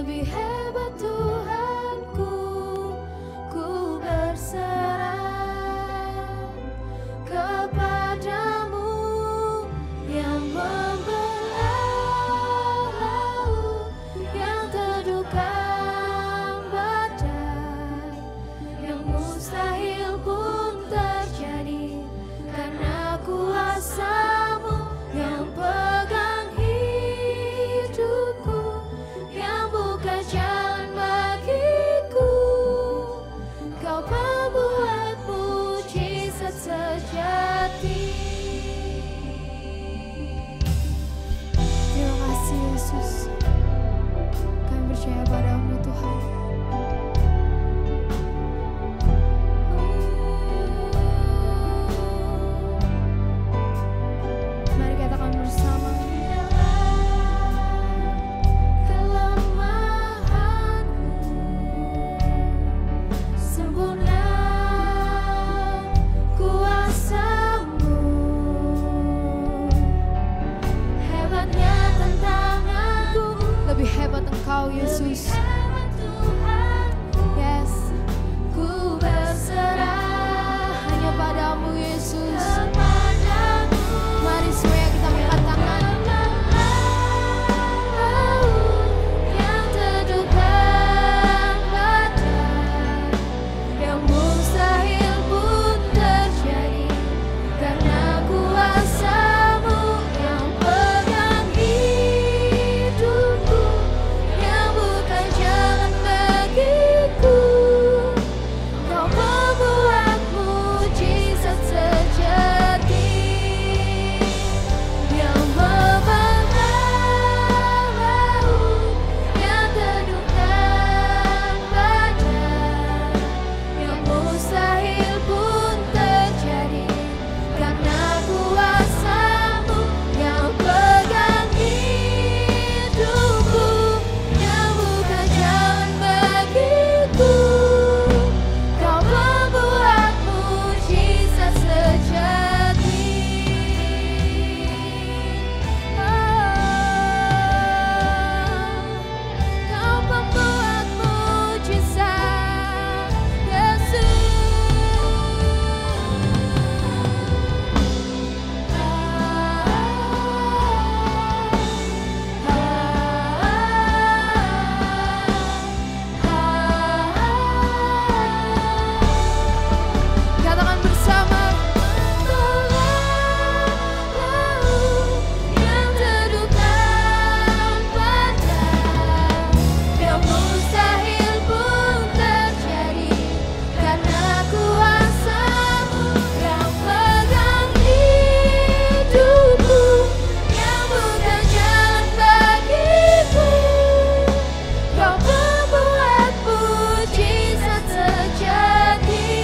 lebih hebat Tuhanku, ku berserah kepadamu yang membelah laut, yang teduhkan badai, yang mustahil pun terjadi karena kuasa-Mu yang pegang hidupku, yang buka jalan bagiku. Kau pembuat mujizat sejati. Terima kasih Yesus, kami percaya padamu Tuhan. Mari katakan bersama. Kelemahanku sempurna kuasa-Mu, hebatnya tantanganku, lebih hebat Engkau Yesus. Yes, ku berserah hanya padamu Yesus. Mari semuanya kita angkat tangan. Yang teduhkan badai, yang mustahil pun terjadi karena kuasa-Mu yang pegang hidupku, yang buka jalan bagiku. Kau pembuat mujizat sejati, yang membelah laut, yang teduhkan badai, yang mustahil pun terjadi karena kuasa-Mu yang pegang hidupku, yang buka jalan bagiku. Kau pembuat mujizat sejati. Kau pembuat mujizat, Yesus. Katakan bersama. Laut yang teduhkan badai, yang mustahil pun terjadi karena kuasa-Mu yang pegang hidupku, yang buka jalan bagiku. Kau pembuat mujizat sejati.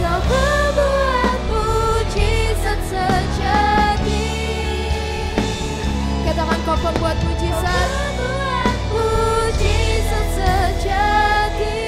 Kau pembuat mujizat sejati. Katakan Kau pembuat mujizat. Mujizat sejati.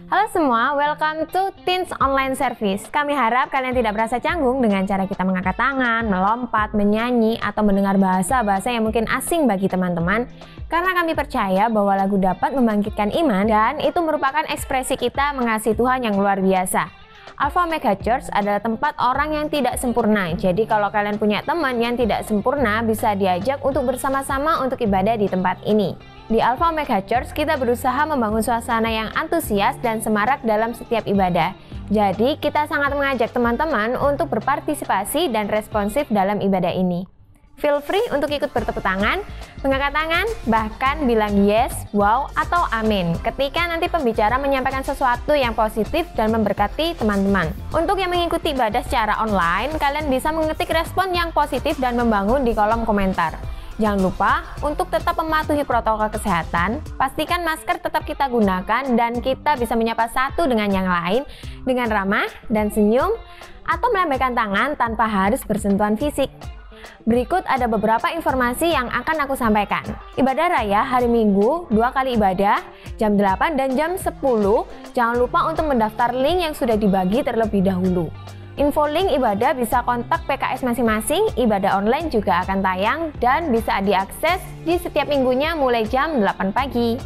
Halo semua, welcome to Teens Online Service. Kami harap kalian tidak merasa canggung dengan cara kita mengangkat tangan, melompat, menyanyi, atau mendengar bahasa-bahasa yang mungkin asing bagi teman-teman. Karena kami percaya bahwa lagu dapat membangkitkan iman dan itu merupakan ekspresi kita mengasihi Tuhan yang luar biasa. Alpha Omega Church adalah tempat orang yang tidak sempurna. Jadi kalau kalian punya teman yang tidak sempurna, bisa diajak untuk bersama-sama untuk ibadah di tempat ini. Di Alpha Omega Church, kita berusaha membangun suasana yang antusias dan semarak dalam setiap ibadah. Jadi, kita sangat mengajak teman-teman untuk berpartisipasi dan responsif dalam ibadah ini. Feel free untuk ikut bertepuk tangan, mengangkat tangan, bahkan bilang yes, wow, atau amin ketika nanti pembicara menyampaikan sesuatu yang positif dan memberkati teman-teman. Untuk yang mengikuti ibadah secara online, kalian bisa mengetik respon yang positif dan membangun di kolom komentar. Jangan lupa untuk tetap mematuhi protokol kesehatan, pastikan masker tetap kita gunakan dan kita bisa menyapa satu dengan yang lain dengan ramah dan senyum atau melambaikan tangan tanpa harus bersentuhan fisik. Berikut ada beberapa informasi yang akan aku sampaikan. Ibadah raya hari Minggu 2 kali ibadah, jam 8 dan jam 10. Jangan lupa untuk mendaftar link yang sudah dibagi terlebih dahulu. Info link ibadah bisa kontak PKS masing-masing, ibadah online juga akan tayang dan bisa diakses di setiap minggunya mulai jam 8 pagi.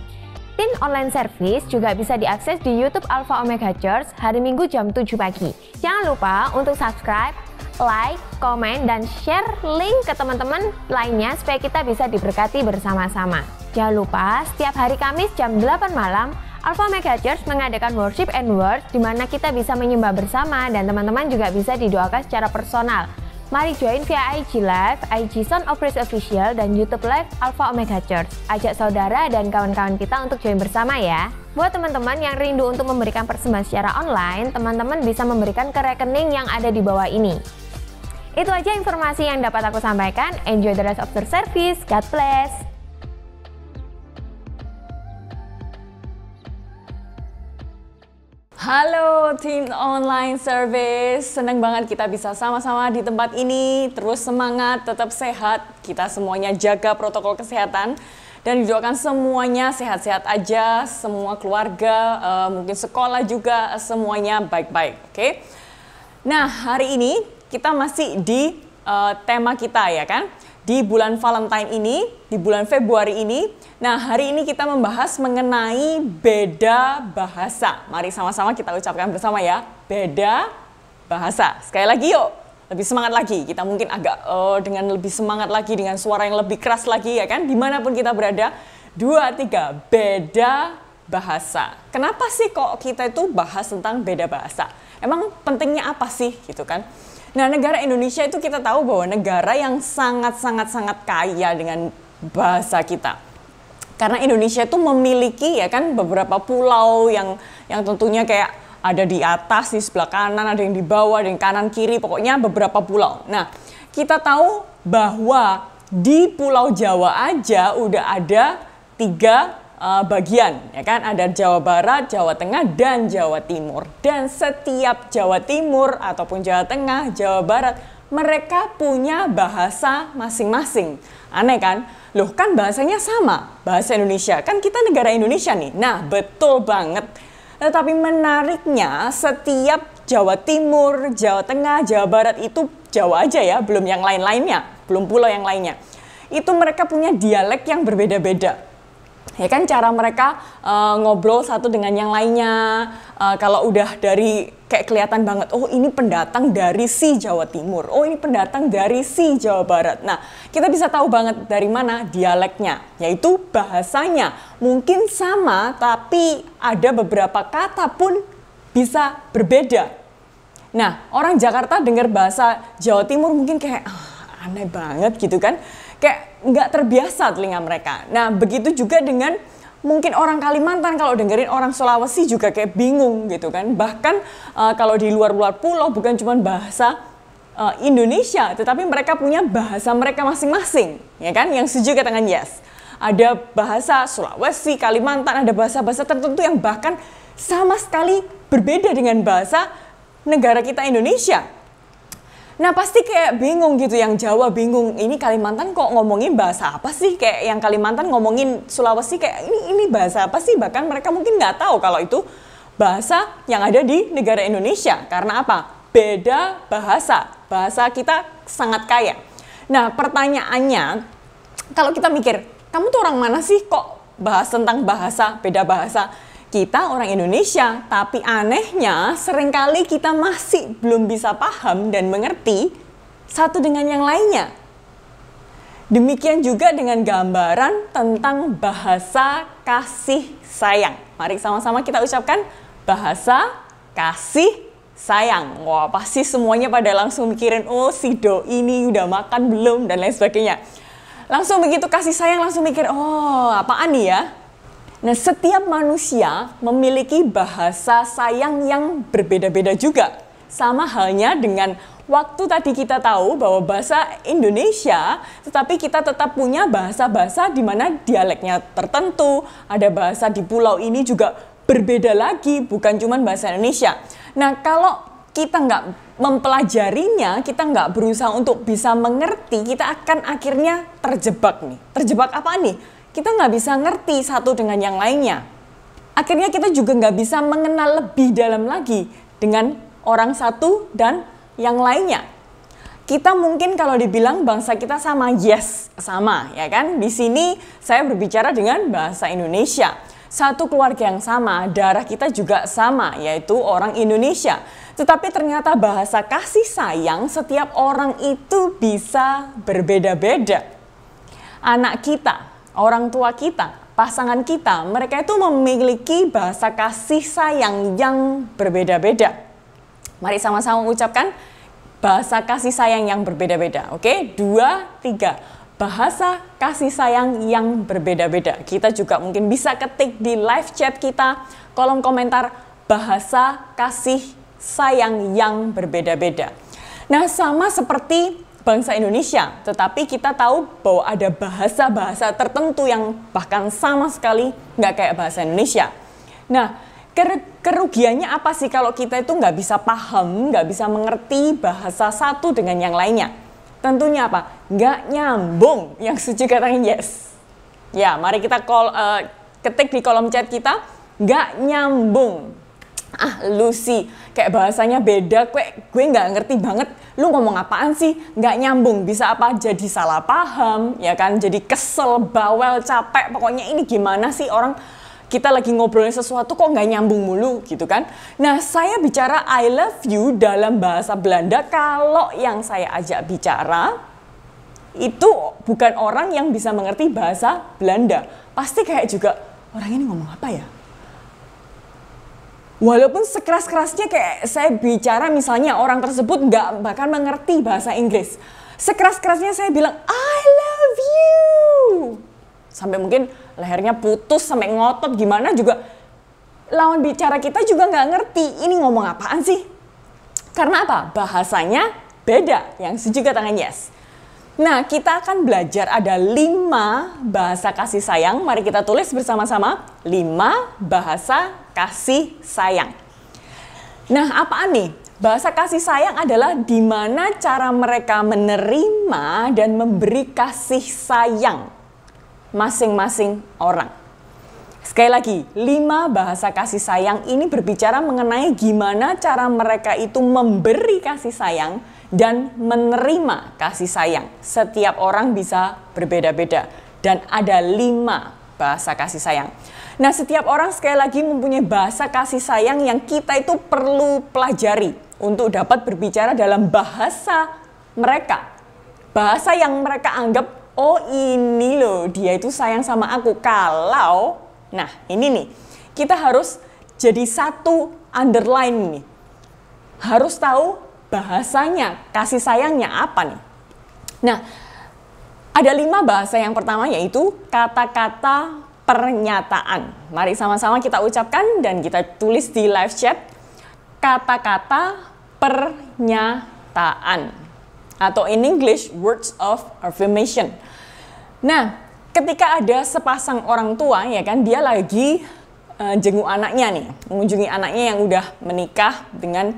Teen Online Service juga bisa diakses di YouTube Alpha Omega Church hari Minggu jam 7 pagi. Jangan lupa untuk subscribe, like, komen, dan share link ke teman-teman lainnya supaya kita bisa diberkati bersama-sama. Jangan lupa, setiap hari Kamis jam 8 malam, Alpha Omega Church mengadakan worship and word di mana kita bisa menyembah bersama dan teman-teman juga bisa didoakan secara personal. Mari join via IG Live, IG Son of Praise Official, dan YouTube Live Alpha Omega Church. Ajak saudara dan kawan-kawan kita untuk join bersama ya. Buat teman-teman yang rindu untuk memberikan persembahan secara online, teman-teman bisa memberikan ke rekening yang ada di bawah ini. Itu aja informasi yang dapat aku sampaikan. Enjoy the rest of the service. God bless. Halo Teen Online Service, senang banget kita bisa sama-sama di tempat ini. Terus semangat, tetap sehat, kita semuanya jaga protokol kesehatan dan didoakan semuanya sehat-sehat aja, semua keluarga, mungkin sekolah juga, semuanya baik-baik, oke? Nah, hari ini kita masih di tema kita ya kan? Di bulan Valentine ini, di bulan Februari ini. Nah, hari ini kita membahas mengenai beda bahasa. Mari sama-sama kita ucapkan bersama ya, beda bahasa. Sekali lagi yuk, lebih semangat lagi. Kita mungkin agak dengan lebih semangat lagi, dengan suara yang lebih keras lagi ya kan. Dimanapun kita berada, 2, 3, beda bahasa. Kenapa sih kok kita itu bahas tentang beda bahasa? Emang pentingnya apa sih gitu kan? Nah, negara Indonesia itu kita tahu bahwa negara yang sangat-sangat kaya dengan bahasa kita. Karena Indonesia itu memiliki ya kan beberapa pulau yang tentunya kayak ada di atas, di sebelah kanan, ada yang di bawah, ada yang kanan kiri, pokoknya beberapa pulau. Nah, kita tahu bahwa di Pulau Jawa aja udah ada 3 bagian, ya kan? Ada Jawa Barat, Jawa Tengah, dan Jawa Timur. Dan setiap Jawa Timur ataupun Jawa Tengah, Jawa Barat, mereka punya bahasa masing-masing. Aneh kan? Loh, kan bahasanya sama, bahasa Indonesia. Kan kita negara Indonesia nih. Nah, betul banget. Tetapi menariknya, setiap Jawa Timur, Jawa Tengah, Jawa Barat itu Jawa aja ya, belum yang lain-lainnya, belum pulau yang lainnya. Itu mereka punya dialek yang berbeda-beda. Ya kan, cara mereka ngobrol satu dengan yang lainnya. Kalau udah dari kayak kelihatan banget, oh ini pendatang dari si Jawa Timur, oh ini pendatang dari si Jawa Barat. Nah, kita bisa tahu banget dari mana dialeknya, yaitu bahasanya. Mungkin sama, tapi ada beberapa kata pun bisa berbeda. Nah, orang Jakarta dengar bahasa Jawa Timur mungkin kayak aneh banget gitu kan. Kayak nggak terbiasa telinga mereka. Nah, begitu juga dengan mungkin orang Kalimantan, kalau dengerin orang Sulawesi juga kayak bingung gitu kan. Bahkan kalau di luar-luar pulau bukan cuma bahasa Indonesia, tetapi mereka punya bahasa mereka masing-masing, ya kan? Yang setuju katakan yes. Ada bahasa Sulawesi, Kalimantan, ada bahasa-bahasa tertentu yang bahkan sama sekali berbeda dengan bahasa negara kita Indonesia. Nah, pasti kayak bingung gitu, yang Jawa bingung, ini Kalimantan kok ngomongin bahasa apa sih? Kayak yang Kalimantan ngomongin Sulawesi kayak ini bahasa apa sih? Bahkan mereka mungkin nggak tahu kalau itu bahasa yang ada di negara Indonesia. Karena apa? Beda bahasa. Bahasa kita sangat kaya. Nah, pertanyaannya, kalau kita mikir, kamu tuh orang mana sih kok bahas tentang bahasa, beda bahasa? Kita orang Indonesia, tapi anehnya seringkali kita masih belum bisa paham dan mengerti satu dengan yang lainnya. Demikian juga dengan gambaran tentang bahasa kasih sayang. Mari sama-sama kita ucapkan bahasa kasih sayang. Wah, pasti semuanya pada langsung mikirin, oh si Do ini udah makan belum dan lain sebagainya. Langsung begitu kasih sayang langsung mikir, oh apaan nih ya? Nah, setiap manusia memiliki bahasa sayang yang berbeda-beda juga. Sama halnya dengan waktu tadi kita tahu bahwa bahasa Indonesia, tetapi kita tetap punya bahasa-bahasa di mana dialeknya tertentu. Ada bahasa di pulau ini juga berbeda lagi, bukan cuma bahasa Indonesia. Nah, kalau kita nggak mempelajarinya, kita nggak berusaha untuk bisa mengerti, kita akan akhirnya terjebak nih. Terjebak apa nih? Kita nggak bisa ngerti satu dengan yang lainnya. Akhirnya kita juga nggak bisa mengenal lebih dalam lagi dengan orang satu dan yang lainnya. Kita mungkin kalau dibilang bangsa kita sama, yes, sama, ya kan? Di sini saya berbicara dengan bahasa Indonesia. Satu keluarga yang sama, darah kita juga sama, yaitu orang Indonesia. Tetapi ternyata bahasa kasih sayang setiap orang itu bisa berbeda-beda. Anak kita, orang tua kita, pasangan kita, mereka itu memiliki bahasa kasih sayang yang berbeda-beda. Mari sama-sama mengucapkan bahasa kasih sayang yang berbeda-beda. Oke, 2, 3. Bahasa kasih sayang yang berbeda-beda. Kita juga mungkin bisa ketik di live chat kita, kolom komentar, bahasa kasih sayang yang berbeda-beda. Nah, sama seperti bangsa Indonesia, tetapi kita tahu bahwa ada bahasa-bahasa tertentu yang bahkan sama sekali nggak kayak bahasa Indonesia. Nah, kerugiannya apa sih kalau kita itu nggak bisa paham, nggak bisa mengerti bahasa satu dengan yang lainnya? Tentunya apa? Nggak nyambung. Yang setuju katakan yes. Ya, mari kita ketik di kolom chat kita, nggak nyambung. Ah, lu sih, kayak bahasanya beda, gue nggak ngerti banget. Lu ngomong apaan sih? Nggak nyambung. Bisa apa? Jadi salah paham, ya kan? Jadi kesel, bawel, capek. Pokoknya ini gimana sih orang... Kita lagi ngobrolin sesuatu kok nggak nyambung mulu gitu kan. Nah, saya bicara I love you dalam bahasa Belanda, kalau yang saya ajak bicara itu bukan orang yang bisa mengerti bahasa Belanda. Pasti kayak juga, orang ini ngomong apa ya? Walaupun sekeras-kerasnya kayak saya bicara misalnya orang tersebut nggak bahkan mengerti bahasa Inggris. Sekeras-kerasnya saya bilang I love you. Sampai mungkin lehernya putus sampai ngotot gimana juga lawan bicara kita juga nggak ngerti ini ngomong apaan sih. Karena apa? Bahasanya beda. Yang setuju katakan yes. Nah, kita akan belajar ada 5 bahasa kasih sayang. Mari kita tulis bersama-sama 5 bahasa kasih sayang. Nah, apaan nih? Bahasa kasih sayang adalah di mana cara mereka menerima dan memberi kasih sayang masing-masing orang. Sekali lagi, 5 bahasa kasih sayang ini berbicara mengenai gimana cara mereka itu memberi kasih sayang dan menerima kasih sayang. Setiap orang bisa berbeda-beda dan ada 5 bahasa kasih sayang. Nah, setiap orang sekali lagi mempunyai bahasa kasih sayang yang kita itu perlu pelajari untuk dapat berbicara dalam bahasa mereka. Bahasa yang mereka anggap, oh ini loh, dia itu sayang sama aku. Kalau, nah ini nih, kita harus jadi satu underline nih. Harus tahu bahasanya, kasih sayangnya apa nih. Nah, ada 5 bahasa yang pertama yaitu kata-kata pernyataan. Mari sama-sama kita ucapkan dan kita tulis di live chat. Kata-kata pernyataan. Atau in English, words of affirmation. Nah, ketika ada sepasang orang tua, ya kan, dia lagi jenguk anaknya nih, mengunjungi anaknya yang udah menikah dengan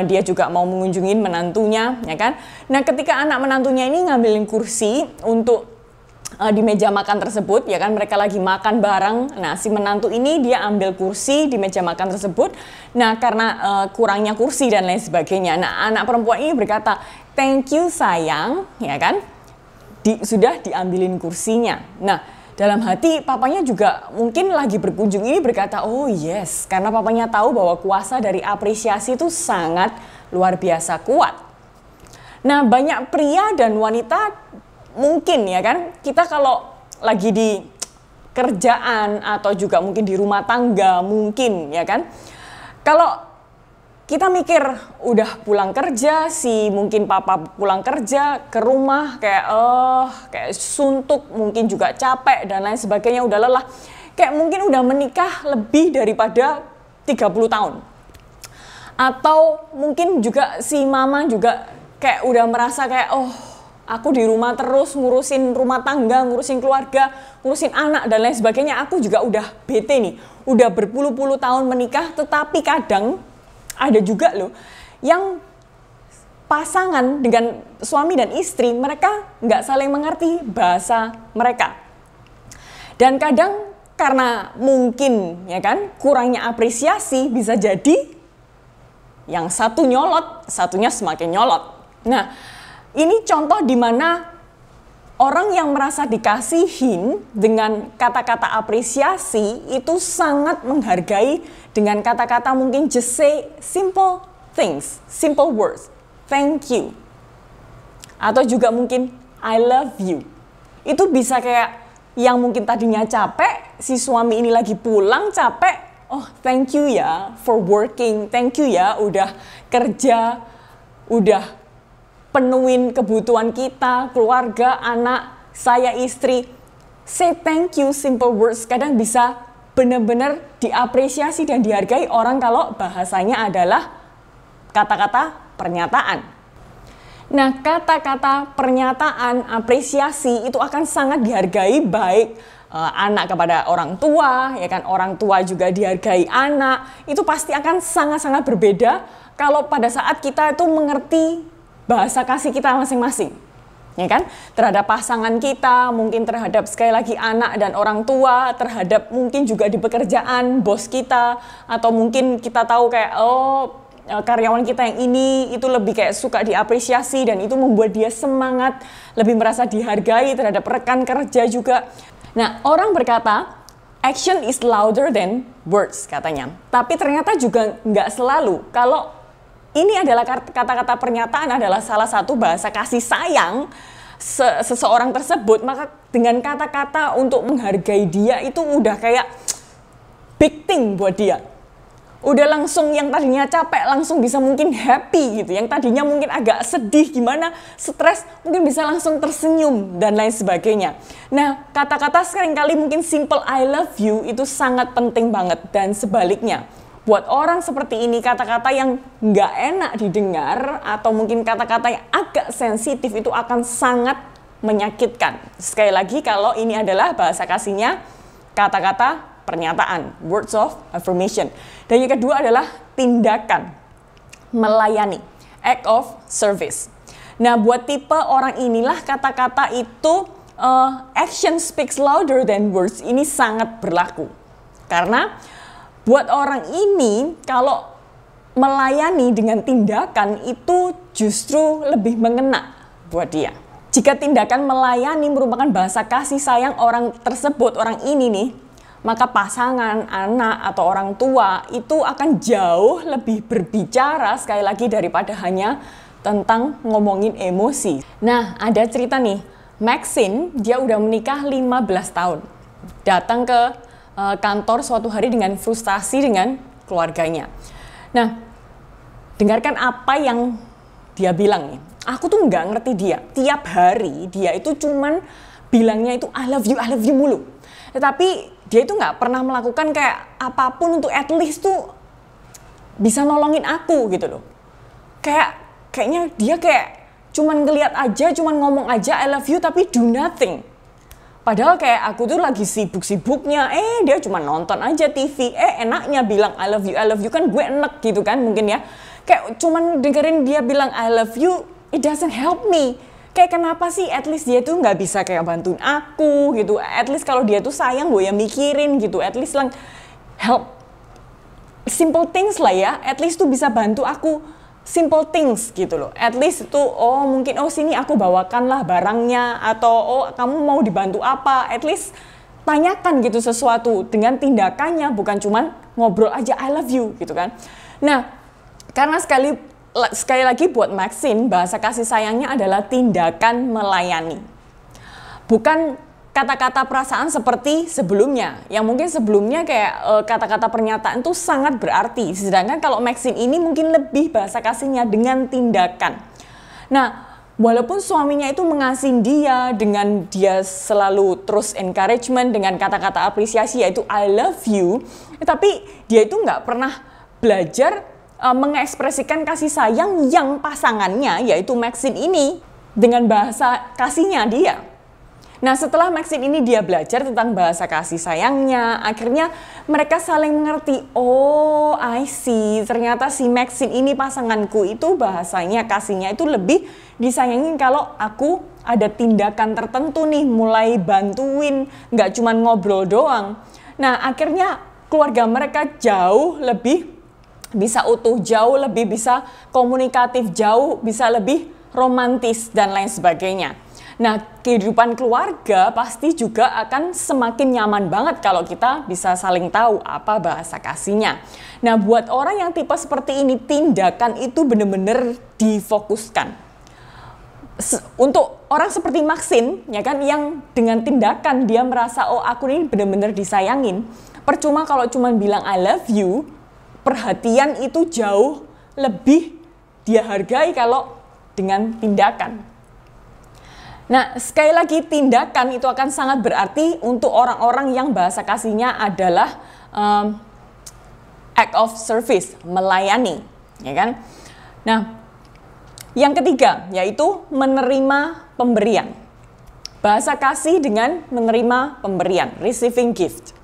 dia juga mau mengunjungi menantunya, ya kan. Nah, ketika anak menantunya ini ngambilin kursi untuk di meja makan tersebut, ya kan, mereka lagi makan bareng. Nah, si menantu ini dia ambil kursi di meja makan tersebut. Nah, karena kurangnya kursi dan lain sebagainya. Nah, anak perempuan ini berkata, thank you sayang, ya kan, sudah diambilin kursinya. Nah, dalam hati papanya juga mungkin lagi berkunjung ini berkata, oh yes, karena papanya tahu bahwa kuasa dari apresiasi itu sangat luar biasa kuat. Nah, banyak pria dan wanita mungkin, ya kan, kita kalau lagi di kerjaan atau juga mungkin di rumah tangga mungkin, ya kan, kalau kita mikir udah pulang kerja, mungkin papa pulang kerja ke rumah kayak suntuk, mungkin juga capek dan lain sebagainya, udah lelah, kayak mungkin udah menikah lebih daripada 30 tahun. Atau mungkin juga si mama juga kayak udah merasa kayak, oh aku di rumah terus ngurusin rumah tangga, ngurusin keluarga, ngurusin anak dan lain sebagainya, aku juga udah bete nih, udah berpuluh-puluh tahun menikah. Tetapi kadang ada juga loh yang pasangan dengan suami dan istri, mereka nggak saling mengerti bahasa mereka. Dan kadang karena mungkin, ya kan, kurangnya apresiasi, bisa jadi Yang satu nyolot, satunya semakin nyolot. Nah, ini contoh di mana orang yang merasa dikasihin dengan kata-kata apresiasi itu sangat menghargai dengan kata-kata mungkin just say simple things, simple words, thank you. Atau juga mungkin I love you. Itu bisa kayak yang mungkin tadinya capek, si suami ini lagi pulang capek, oh thank you ya for working, thank you ya udah kerja, udah penuhin kebutuhan kita, keluarga, anak, saya, istri. Say thank you, simple words. Kadang bisa benar-benar diapresiasi dan dihargai orang kalau bahasanya adalah kata-kata pernyataan. Nah, kata-kata pernyataan, apresiasi itu akan sangat dihargai baik anak kepada orang tua, ya kan, orang tua juga dihargai anak. Itu pasti akan sangat-sangat berbeda kalau pada saat kita itu mengerti bahasa kasih kita masing-masing, ya kan? Terhadap pasangan kita, mungkin terhadap sekali lagi anak dan orang tua, terhadap mungkin juga di pekerjaan bos kita, atau mungkin kita tahu kayak karyawan kita yang ini itu lebih kayak suka diapresiasi dan itu membuat dia semangat, lebih merasa dihargai terhadap rekan kerja juga. Nah, orang berkata action is louder than words katanya, tapi ternyata juga nggak selalu. Kalau ini adalah kata-kata pernyataan adalah salah satu bahasa kasih sayang seseorang tersebut, maka dengan kata-kata untuk menghargai dia itu udah kayak big thing buat dia. Udah langsung yang tadinya capek langsung bisa mungkin happy gitu, yang tadinya mungkin agak sedih gimana, stres, mungkin bisa langsung tersenyum dan lain sebagainya. Nah, kata-kata seringkali mungkin simple I love you itu sangat penting banget, dan sebaliknya. Buat orang seperti ini, kata-kata yang nggak enak didengar atau mungkin kata-kata yang agak sensitif itu akan sangat menyakitkan. Sekali lagi, kalau ini adalah bahasa kasihnya kata-kata pernyataan, words of affirmation. Dan yang kedua adalah tindakan, melayani, act of service. Nah, buat tipe orang inilah kata-kata itu action speaks louder than words ini sangat berlaku. Karena buat orang ini, kalau melayani dengan tindakan itu justru lebih mengena buat dia. Jika tindakan melayani merupakan bahasa kasih sayang orang tersebut, orang ini nih, maka pasangan, anak, atau orang tua itu akan jauh lebih berbicara sekali lagi daripada hanya tentang ngomongin emosi. Nah, ada cerita nih, Maxine, dia udah menikah 15 tahun. Datang ke kantor suatu hari dengan frustasi dengan keluarganya. Nah, dengarkan apa yang dia bilang nih. Aku tuh nggak ngerti dia. Tiap hari dia itu cuman bilangnya itu I love you mulu. Tetapi dia itu nggak pernah melakukan kayak apapun untuk at least tuh bisa nolongin aku gitu loh. Kayaknya dia kayak cuman ngeliat aja, cuman ngomong aja I love you tapi do nothing. Padahal kayak aku tuh lagi sibuk-sibuknya, dia cuma nonton aja TV, enaknya bilang I love you kan gue enek gitu kan mungkin ya. Kayak cuman dengerin dia bilang I love you, it doesn't help me. Kayak kenapa sih at least dia tuh nggak bisa kayak bantuin aku gitu, at least kalau dia tuh sayang gue yang mikirin gitu, at least lang help simple things lah ya, at least tuh bisa bantu aku. Simple things gitu loh, at least itu mungkin sini aku bawakan lah barangnya, atau kamu mau dibantu apa, at least tanyakan gitu sesuatu dengan tindakannya, bukan cuman ngobrol aja I love you gitu kan. Nah, karena sekali lagi buat Maxine, bahasa kasih sayangnya adalah tindakan melayani, bukan kata-kata perasaan seperti sebelumnya, yang mungkin sebelumnya kayak kata-kata pernyataan itu sangat berarti. Sedangkan kalau Maxine ini mungkin lebih bahasa kasihnya dengan tindakan. Nah, walaupun suaminya itu mengasihi dia dengan dia selalu terus encouragement dengan kata-kata apresiasi yaitu I love you, tapi dia itu nggak pernah belajar mengekspresikan kasih sayang yang pasangannya yaitu Maxine ini dengan bahasa kasihnya dia. Nah, setelah Maxine ini dia belajar tentang bahasa kasih sayangnya, akhirnya mereka saling mengerti. Oh, I see. Ternyata si Maxine ini pasanganku itu bahasanya kasihnya itu lebih disayangin kalau aku ada tindakan tertentu nih, mulai bantuin, nggak cuma ngobrol doang. Nah, akhirnya keluarga mereka jauh lebih bisa utuh, jauh lebih bisa komunikatif, jauh bisa lebih romantis dan lain sebagainya. Nah, kehidupan keluarga pasti juga akan semakin nyaman banget kalau kita bisa saling tahu apa bahasa kasihnya. Nah, buat orang yang tipe seperti ini, tindakan itu benar-benar difokuskan. Untuk orang seperti Maxine, ya kan, yang dengan tindakan dia merasa, oh aku ini benar-benar disayangin. Percuma kalau cuma bilang I love you, perhatian itu jauh lebih dia hargai kalau dengan tindakan. Nah, sekali lagi tindakan itu akan sangat berarti untuk orang-orang yang bahasa kasihnya adalah act of service, melayani, ya kan? Nah, yang ketiga yaitu menerima pemberian. Bahasa kasih dengan menerima pemberian, receiving gift.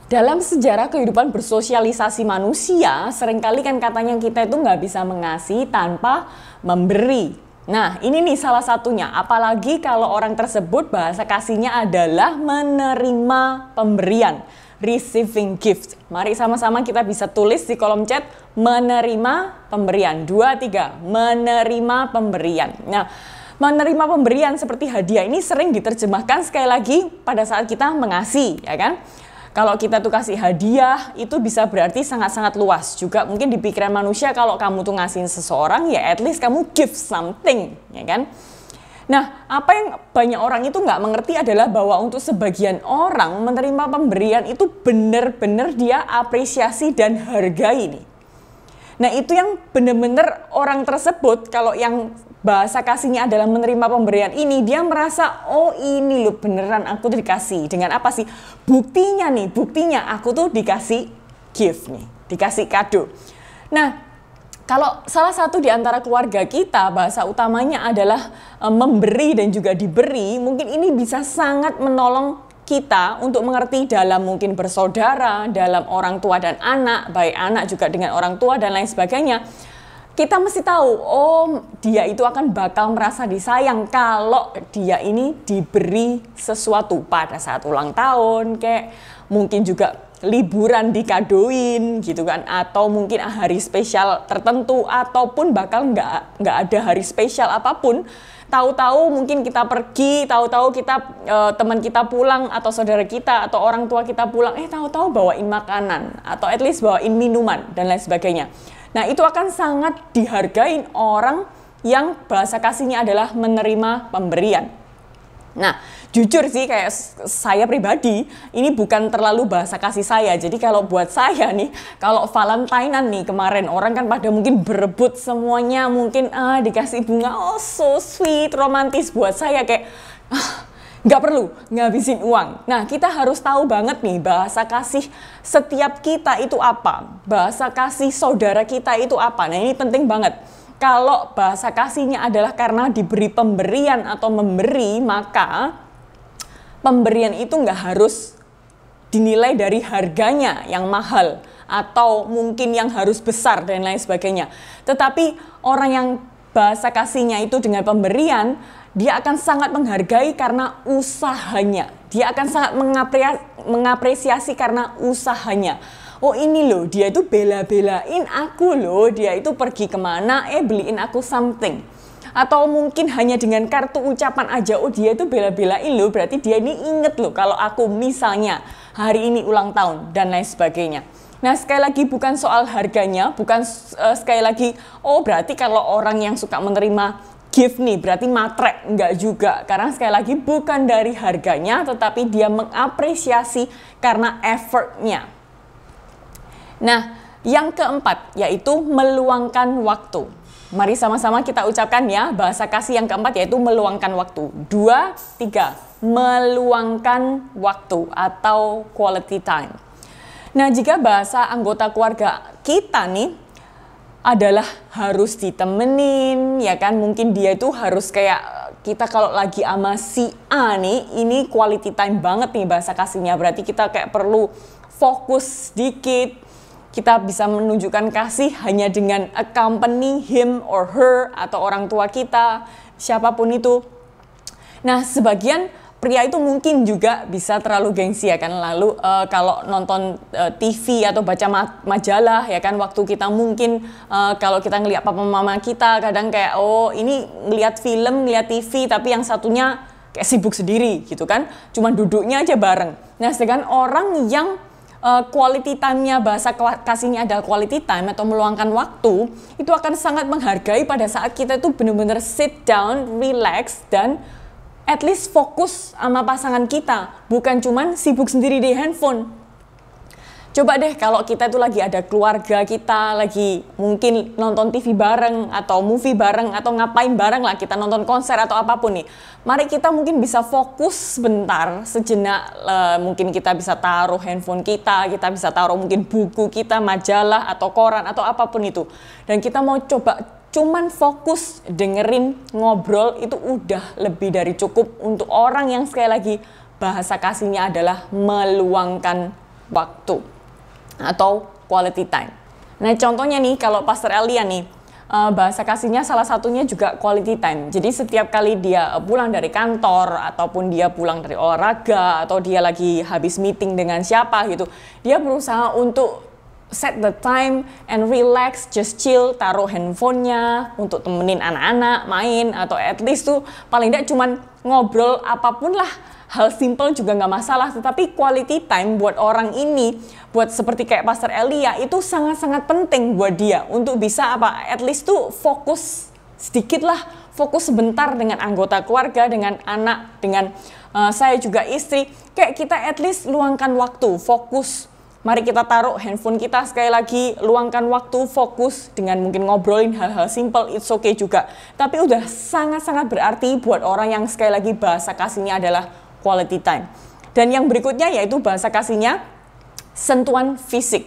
Dalam sejarah kehidupan bersosialisasi manusia, seringkali kan katanya kita itu nggak bisa mengasihi tanpa memberi. Nah, ini nih salah satunya. Apalagi kalau orang tersebut bahasa kasihnya adalah menerima pemberian, receiving gift. Mari sama-sama kita bisa tulis di kolom chat, menerima pemberian. 2, 3, menerima pemberian. Nah, menerima pemberian seperti hadiah ini sering diterjemahkan sekali lagi pada saat kita mengasihi, ya kan? Kalau kita tuh kasih hadiah, itu bisa berarti sangat-sangat luas. Juga mungkin di pikiran manusia kalau kamu tuh ngasihin seseorang, ya at least kamu give something, ya kan? Nah, apa yang banyak orang itu nggak mengerti adalah bahwa untuk sebagian orang menerima pemberian itu benar-benar dia apresiasi dan hargai nih. Nah, itu yang benar-benar orang tersebut, kalau yang bahasa kasihnya adalah menerima pemberian ini, dia merasa, oh ini loh beneran aku tuh dikasih. Dengan apa sih? Buktinya aku tuh dikasih gift nih, dikasih kado. Nah, kalau salah satu di antara keluarga kita bahasa utamanya adalah memberi dan juga diberi, mungkin ini bisa sangat menolong kita untuk mengerti dalam mungkin bersaudara, dalam orang tua dan anak, baik anak juga dengan orang tua dan lain sebagainya. Kita mesti tahu, oh dia itu akan bakal merasa disayang kalau dia ini diberi sesuatu pada saat ulang tahun, kayak mungkin juga liburan dikadoin gitu kan, atau mungkin hari spesial tertentu, ataupun bakal nggak ada hari spesial apapun. Tahu-tahu mungkin kita pergi, tahu-tahu kita teman kita pulang atau saudara kita atau orang tua kita pulang, tahu-tahu bawain makanan atau at least bawain minuman dan lain sebagainya. Nah, itu akan sangat dihargain orang yang bahasa kasihnya adalah menerima pemberian. Nah, jujur sih kayak saya pribadi, ini bukan terlalu bahasa kasih saya. Jadi kalau buat saya nih, kalau Valentinean nih kemarin, orang kan pada mungkin berebut semuanya, mungkin dikasih bunga, oh so sweet, romantis. Buat saya kayak nggak perlu ngabisin uang. Nah, kita harus tahu banget nih bahasa kasih setiap kita itu apa. Bahasa kasih saudara kita itu apa. Nah, ini penting banget. Kalau bahasa kasihnya adalah karena diberi pemberian atau memberi, maka pemberian itu nggak harus dinilai dari harganya yang mahal atau mungkin yang harus besar dan lain sebagainya. Tetapi orang yang bahasa kasihnya itu dengan pemberian, dia akan sangat menghargai karena usahanya. Dia akan sangat mengapresiasi karena usahanya. Oh ini loh, dia itu bela-belain aku loh, dia itu pergi kemana, beliin aku something. Atau mungkin hanya dengan kartu ucapan aja, oh dia itu bela-belain loh, berarti dia ini inget loh kalau aku misalnya hari ini ulang tahun dan lain sebagainya. Nah, sekali lagi bukan soal harganya, bukan sekali lagi, oh berarti kalau orang yang suka menerima gift nih berarti matre, enggak juga. Karena sekali lagi bukan dari harganya, tetapi dia mengapresiasi karena effortnya. Nah, yang keempat yaitu meluangkan waktu. Mari sama-sama kita ucapkan ya, bahasa kasih yang keempat yaitu meluangkan waktu. 2, 3, meluangkan waktu atau quality time. Nah, jika bahasa anggota keluarga kita nih adalah harus ditemenin, ya kan, mungkin dia itu harus kayak kita kalau lagi sama si A nih, ini quality time banget nih bahasa kasihnya. Berarti kita kayak perlu fokus sedikit. Kita bisa menunjukkan kasih hanya dengan accompany him or her atau orang tua kita, siapapun itu. Nah, sebagian pria itu mungkin juga bisa terlalu gengsi ya kan. Lalu kalau nonton TV atau baca majalah ya kan, waktu kita mungkin kalau kita ngelihat papa mama kita kadang kayak oh ini ngelihat film, ngelihat TV, tapi yang satunya kayak sibuk sendiri gitu kan, cuma duduknya aja bareng. Nah sedangkan orang yang quality time-nya, bahasa kasihnya adalah quality time atau meluangkan waktu, itu akan sangat menghargai pada saat kita itu benar-benar sit down, relax, dan at least fokus sama pasangan kita, bukan cuman sibuk sendiri di handphone. Coba deh kalau kita itu lagi ada keluarga kita, lagi mungkin nonton TV bareng, atau movie bareng, atau ngapain bareng lah, kita nonton konser atau apapun nih. Mari kita mungkin bisa fokus sebentar, sejenak, mungkin kita bisa taruh handphone kita bisa taruh mungkin buku kita, majalah, atau koran, atau apapun itu. Dan kita mau coba cuman fokus dengerin ngobrol, itu udah lebih dari cukup untuk orang yang sekali lagi bahasa kasihnya adalah meluangkan waktu atau quality time. Nah contohnya nih kalau Pastor Elia nih, bahasa kasihnya salah satunya juga quality time. Jadi setiap kali dia pulang dari kantor ataupun dia pulang dari olahraga atau dia lagi habis meeting dengan siapa gitu, dia berusaha untuk set the time and relax, just chill, taruh handphonenya untuk temenin anak-anak main, atau at least tuh paling tidak cuman ngobrol apapun lah, hal simple juga nggak masalah. Tetapi quality time buat orang ini, buat seperti kayak Pastor Elia, itu sangat-sangat penting buat dia untuk bisa apa, at least tuh fokus sedikit lah, fokus sebentar dengan anggota keluarga, dengan anak, dengan saya juga istri, kayak kita at least luangkan waktu, fokus. Mari kita taruh handphone kita, sekali lagi luangkan waktu, fokus dengan mungkin ngobrolin hal-hal simple, it's okay juga. Tapi udah sangat-sangat berarti buat orang yang sekali lagi bahasa kasihnya adalah quality time. Dan yang berikutnya yaitu bahasa kasihnya sentuhan fisik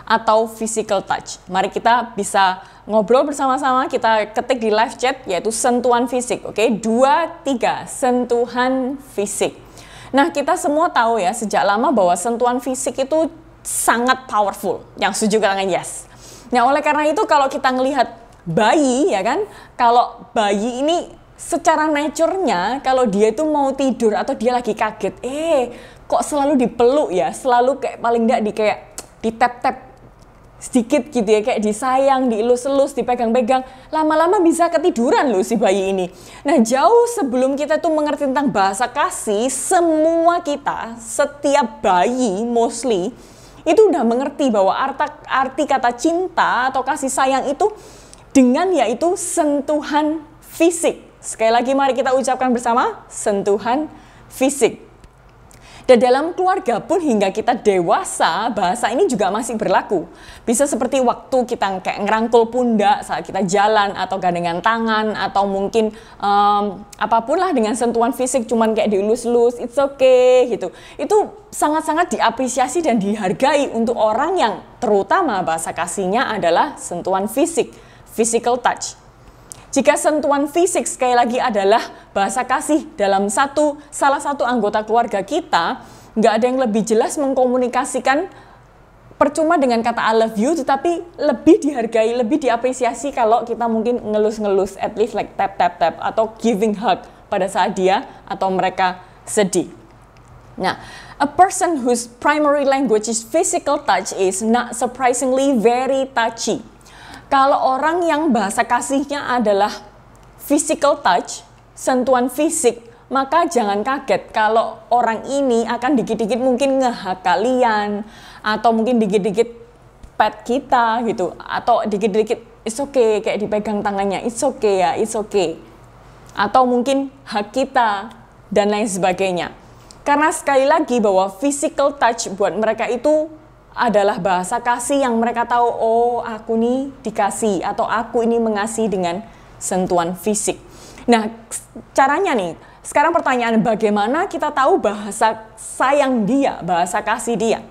atau physical touch. Mari kita bisa ngobrol bersama-sama, kita ketik di live chat yaitu sentuhan fisik. Oke, 2, 3, sentuhan fisik. Nah, kita semua tahu ya sejak lama bahwa sentuhan fisik itu sangat powerful. Yang setuju katakan yes. Nah, oleh karena itu kalau kita ngelihat bayi ya kan, kalau bayi ini secara nature-nya kalau dia itu mau tidur atau dia lagi kaget, kok selalu dipeluk ya, selalu kayak paling enggak kayak ditap-tap sedikit gitu ya, kayak disayang, dielus-elus, dipegang-pegang, lama-lama bisa ketiduran loh si bayi ini. Nah, jauh sebelum kita tuh mengerti tentang bahasa kasih, semua kita, setiap bayi mostly, itu udah mengerti bahwa arti kata cinta atau kasih sayang itu dengan yaitu sentuhan fisik. Sekali lagi mari kita ucapkan bersama, sentuhan fisik. Dan dalam keluarga pun hingga kita dewasa, bahasa ini juga masih berlaku. Bisa seperti waktu kita kayak ngerangkul pundak saat kita jalan, atau gandengan tangan, atau mungkin apapun lah dengan sentuhan fisik, cuman kayak dielus-elus, it's okay gitu. Itu sangat-sangat diapresiasi dan dihargai untuk orang yang terutama bahasa kasihnya adalah sentuhan fisik, physical touch. Jika sentuhan fisik sekali lagi adalah bahasa kasih dalam salah satu anggota keluarga kita, nggak ada yang lebih jelas mengkomunikasikan percuma dengan kata I love you, tetapi lebih dihargai, lebih diapresiasi kalau kita mungkin ngelus-ngelus, at least like tap-tap-tap, atau giving hug pada saat dia atau mereka sedih. Nah, a person whose primary language is physical touch is not surprisingly very touchy. Kalau orang yang bahasa kasihnya adalah physical touch, sentuhan fisik, maka jangan kaget kalau orang ini akan dikit-dikit mungkin ngehak kalian, atau mungkin dikit-dikit pet kita gitu, atau dikit-dikit it's okay, kayak dipegang tangannya, it's okay ya, it's okay. Atau mungkin hak kita, dan lain sebagainya. Karena sekali lagi bahwa physical touch buat mereka itu adalah bahasa kasih yang mereka tahu, oh aku nih dikasih, atau aku ini mengasihi dengan sentuhan fisik. Nah, caranya nih, sekarang pertanyaan bagaimana kita tahu bahasa sayang dia, bahasa kasih dia.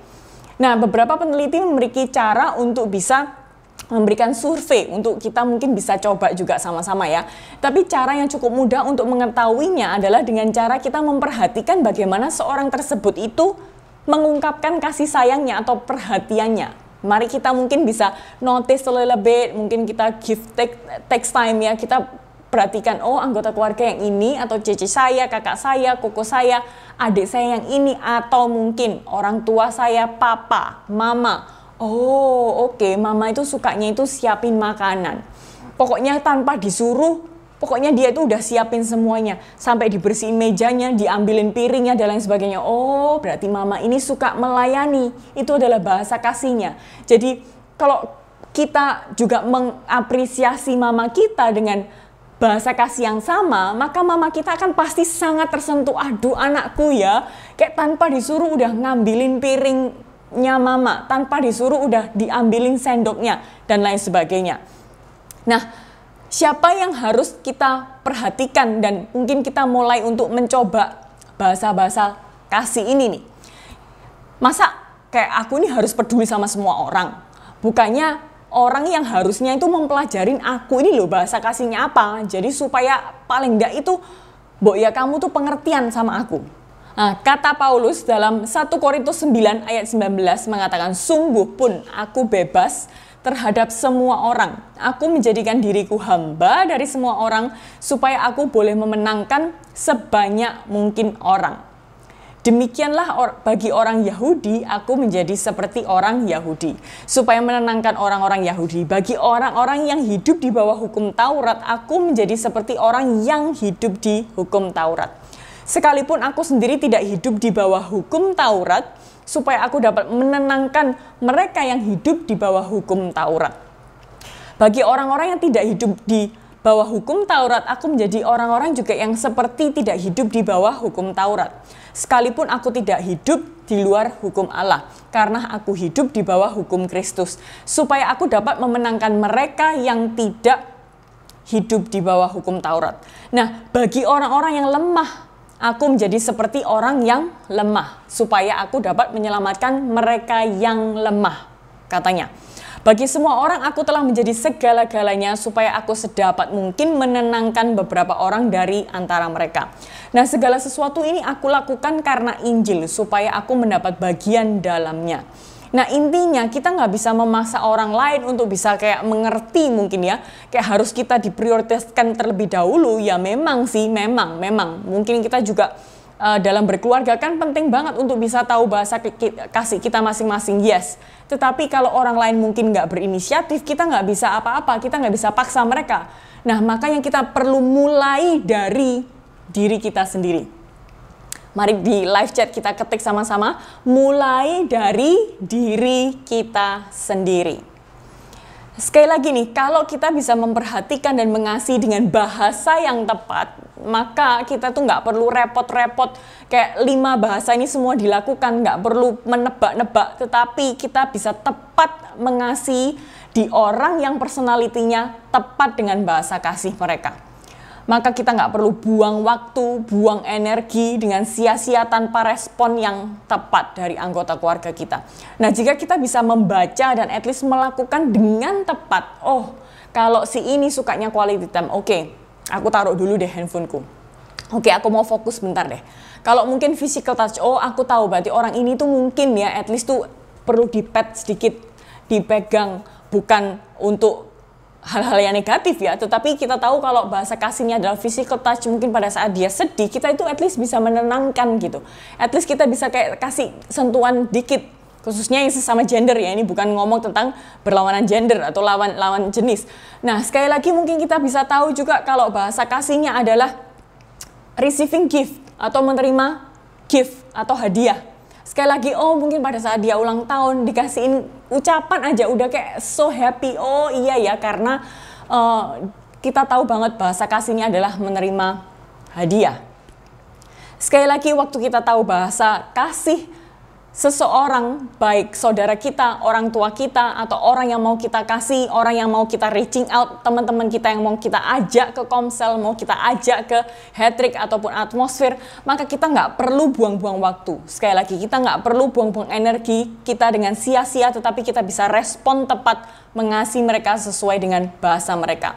Nah, beberapa peneliti memiliki cara untuk bisa memberikan survei, untuk kita mungkin bisa coba juga sama-sama ya. Tapi cara yang cukup mudah untuk mengetahuinya adalah dengan cara kita memperhatikan bagaimana seorang tersebut itu mengungkapkan kasih sayangnya atau perhatiannya. Mari kita mungkin bisa notice a little bit, mungkin kita give text time ya, kita perhatikan, oh anggota keluarga yang ini, atau cici saya, kakak saya, koko saya, adik saya yang ini, atau mungkin orang tua saya, papa, mama. Oh oke, mama itu sukanya itu siapin makanan. Pokoknya tanpa disuruh, pokoknya dia itu udah siapin semuanya. Sampai dibersihin mejanya, diambilin piringnya, dan lain sebagainya. Oh berarti mama ini suka melayani. Itu adalah bahasa kasihnya. Jadi kalau kita juga mengapresiasi mama kita dengan bahasa kasih yang sama, maka mama kita akan pasti sangat tersentuh. Aduh anakku ya, kayak tanpa disuruh udah ngambilin piringnya mama, tanpa disuruh udah diambilin sendoknya, dan lain sebagainya. Nah, siapa yang harus kita perhatikan dan mungkin kita mulai untuk mencoba bahasa-bahasa kasih ini nih? Masa kayak aku ini harus peduli sama semua orang? Bukannya orang yang harusnya itu mempelajarin aku ini loh bahasa kasihnya apa. Jadi supaya paling enggak itu, Mbok ya kamu tuh pengertian sama aku. Nah, kata Paulus dalam 1 Korintus 9 ayat 19 mengatakan, sungguh pun aku bebas terhadap semua orang. Aku menjadikan diriku hamba dari semua orang supaya aku boleh memenangkan sebanyak mungkin orang. Demikianlah bagi orang Yahudi, aku menjadi seperti orang Yahudi, supaya menenangkan orang-orang Yahudi. Bagi orang-orang yang hidup di bawah hukum Taurat, aku menjadi seperti orang yang hidup di hukum Taurat. Sekalipun aku sendiri tidak hidup di bawah hukum Taurat, supaya aku dapat menenangkan mereka yang hidup di bawah hukum Taurat. Bagi orang-orang yang tidak hidup di bawah hukum Taurat, aku menjadi orang-orang juga yang seperti tidak hidup di bawah hukum Taurat. Sekalipun aku tidak hidup di luar hukum Allah, karena aku hidup di bawah hukum Kristus, supaya aku dapat memenangkan mereka yang tidak hidup di bawah hukum Taurat. Nah, bagi orang-orang yang lemah, aku menjadi seperti orang yang lemah, supaya aku dapat menyelamatkan mereka yang lemah, katanya. Bagi semua orang aku telah menjadi segala-galanya supaya aku sedapat mungkin menenangkan beberapa orang dari antara mereka. Nah, segala sesuatu ini aku lakukan karena Injil supaya aku mendapat bagian dalamnya. Nah, intinya kita nggak bisa memaksa orang lain untuk bisa kayak mengerti mungkin ya. Kayak harus kita diprioritaskan terlebih dahulu. Ya memang sih, memang. Mungkin kita juga dalam berkeluarga kan penting banget untuk bisa tahu bahasa kasih kita masing-masing, yes. Tetapi kalau orang lain mungkin nggak berinisiatif, kita nggak bisa apa-apa, kita nggak bisa paksa mereka. Nah, makanya kita perlu mulai dari diri kita sendiri. Mari di live chat kita ketik sama-sama, mulai dari diri kita sendiri. Sekali lagi nih, kalau kita bisa memperhatikan dan mengasihi dengan bahasa yang tepat, maka kita tuh nggak perlu repot-repot kayak 5 bahasa ini semua dilakukan, nggak perlu menebak-nebak, tetapi kita bisa tepat mengasihi di orang yang personalitinya tepat dengan bahasa kasih mereka. Maka kita nggak perlu buang waktu, buang energi dengan sia-sia tanpa respon yang tepat dari anggota keluarga kita. Nah, jika kita bisa membaca dan at least melakukan dengan tepat, oh kalau si ini sukanya quality time, oke, aku taruh dulu deh handphoneku. Oke, aku mau fokus bentar deh. Kalau mungkin physical touch, oh aku tahu berarti orang ini tuh mungkin ya at least tuh perlu dipet sedikit, dipegang, bukan untuk hal-hal yang negatif ya, tetapi kita tahu kalau bahasa kasihnya adalah physical touch, mungkin pada saat dia sedih, kita itu at least bisa menenangkan gitu. At least kita bisa kayak kasih sentuhan dikit, khususnya yang sesama gender ya, ini bukan ngomong tentang berlawanan gender atau lawan jenis. Nah, sekali lagi mungkin kita bisa tahu juga kalau bahasa kasihnya adalah receiving gift atau menerima gift atau hadiah. Sekali lagi, oh mungkin pada saat dia ulang tahun dikasihin ucapan aja udah kayak so happy. Oh iya ya, karena kita tahu banget bahasa kasihnya adalah menerima hadiah. Sekali lagi, waktu kita tahu bahasa kasih seseorang, baik saudara kita, orang tua kita, atau orang yang mau kita kasih, orang yang mau kita reaching out, teman-teman kita yang mau kita ajak ke komsel, mau kita ajak ke hat-trick ataupun atmosfer, maka kita nggak perlu buang-buang waktu. Sekali lagi, kita nggak perlu buang-buang energi kita dengan sia-sia, tetapi kita bisa respon tepat mengasihi mereka sesuai dengan bahasa mereka.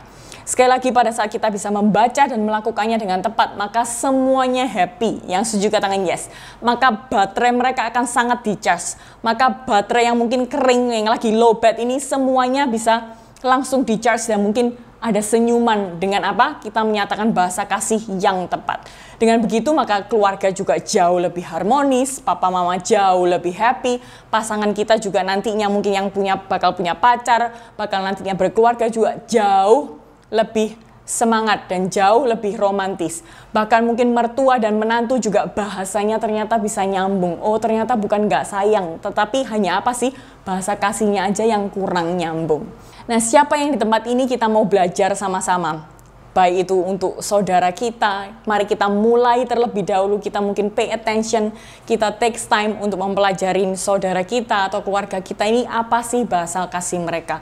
Sekali lagi, pada saat kita bisa membaca dan melakukannya dengan tepat, maka semuanya happy. Yang setuju katakan yes. Maka baterai mereka akan sangat di-charge. Maka baterai yang mungkin kering, yang lagi low bat ini semuanya bisa langsung di-charge dan mungkin ada senyuman. Dengan apa? Kita menyatakan bahasa kasih yang tepat. Dengan begitu maka keluarga juga jauh lebih harmonis, papa mama jauh lebih happy, pasangan kita juga nantinya mungkin yang bakal punya pacar, bakal nantinya berkeluarga juga jauh lebih semangat dan jauh lebih romantis. Bahkan mungkin mertua dan menantu juga bahasanya ternyata bisa nyambung. Oh ternyata bukan nggak sayang, tetapi hanya apa sih? Bahasa kasihnya aja yang kurang nyambung. Nah siapa yang di tempat ini kita mau belajar sama-sama? Baik itu untuk saudara kita, mari kita mulai terlebih dahulu, kita mungkin pay attention, kita takes time untuk mempelajari saudara kita atau keluarga kita ini apa sih bahasa kasih mereka.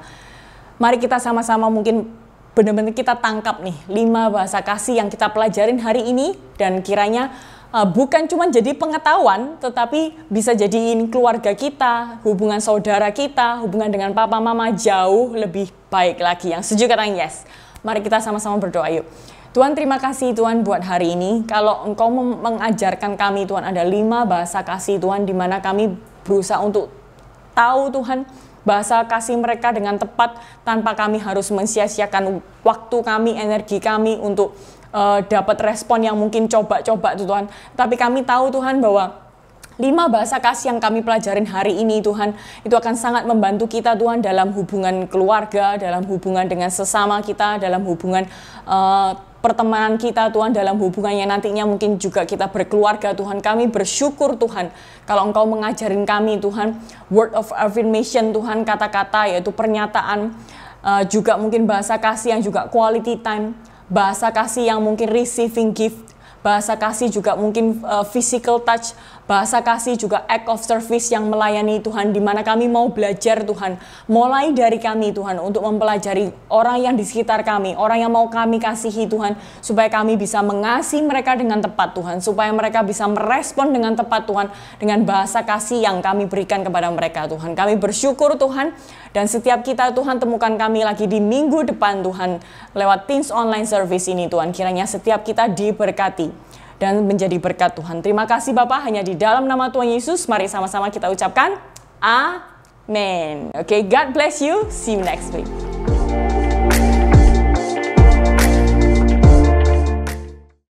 Mari kita sama-sama mungkin benar-benar kita tangkap nih 5 bahasa kasih yang kita pelajarin hari ini dan kiranya bukan cuma jadi pengetahuan tetapi bisa jadiin keluarga kita, hubungan saudara kita, hubungan dengan papa mama jauh lebih baik lagi. Yang setuju katakan yes. Mari kita sama-sama berdoa yuk. Tuhan terima kasih Tuhan buat hari ini. Kalau Engkau mengajarkan kami Tuhan ada 5 bahasa kasih Tuhan di mana kami berusaha untuk tahu Tuhan bahasa kasih mereka dengan tepat tanpa kami harus mensia-siakan waktu kami, energi kami untuk dapat respon yang mungkin coba-coba Tuhan. Tapi kami tahu Tuhan bahwa 5 bahasa kasih yang kami pelajarin hari ini Tuhan, itu akan sangat membantu kita Tuhan dalam hubungan keluarga, dalam hubungan dengan sesama kita, dalam hubungan pertemanan kita Tuhan, dalam hubungan yang nantinya mungkin juga kita berkeluarga Tuhan. Kami bersyukur Tuhan kalau Engkau mengajarin kami Tuhan word of affirmation Tuhan, kata-kata yaitu pernyataan, juga mungkin bahasa kasih yang juga quality time, bahasa kasih yang mungkin receiving gift, bahasa kasih juga mungkin physical touch, bahasa kasih juga act of service yang melayani Tuhan, di mana kami mau belajar Tuhan, mulai dari kami Tuhan untuk mempelajari orang yang di sekitar kami, orang yang mau kami kasihi Tuhan, supaya kami bisa mengasihi mereka dengan tepat Tuhan, supaya mereka bisa merespon dengan tepat Tuhan, dengan bahasa kasih yang kami berikan kepada mereka Tuhan. Kami bersyukur Tuhan, dan setiap kita Tuhan temukan kami lagi di minggu depan Tuhan, lewat Teens Online Service ini Tuhan, kiranya setiap kita diberkati dan menjadi berkat Tuhan. Terima kasih Bapak, hanya di dalam nama Tuhan Yesus, mari sama-sama kita ucapkan Amin. Okay, God bless you. See you next week.